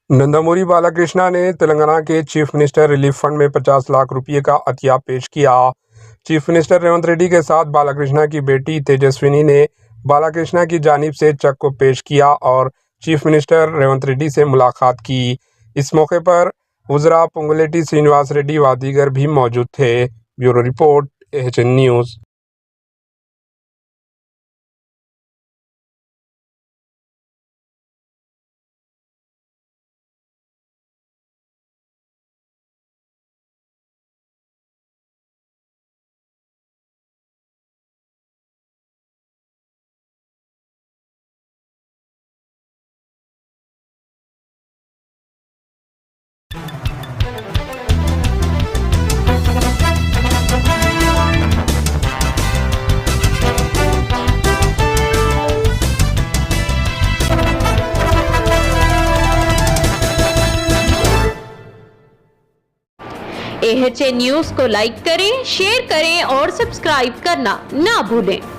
नंदामुरी बालाकृष्णा ने तेलंगाना के chief minister relief fund में 50 लाख रुपए का अतिया पेश किया। चीफ मिनिस्टर रेवंत रेड्डी के साथ बालाकृष्णा की बेटी तेजस्विनी ने बालाकृष्णा की जानिब से चेक को पेश किया और चीफ मिनिस्टर रेवंत रेड्डी से मुलाकात की। इस मौके पर वज़रा पोंगुलेटी श्रीनिवास रेड्डी व दीगर भी मौजूद थे। Bureau report, AHN news. AHN news को लाइक करें, शेयर करें और सब्सक्राइब करना ना भूलें।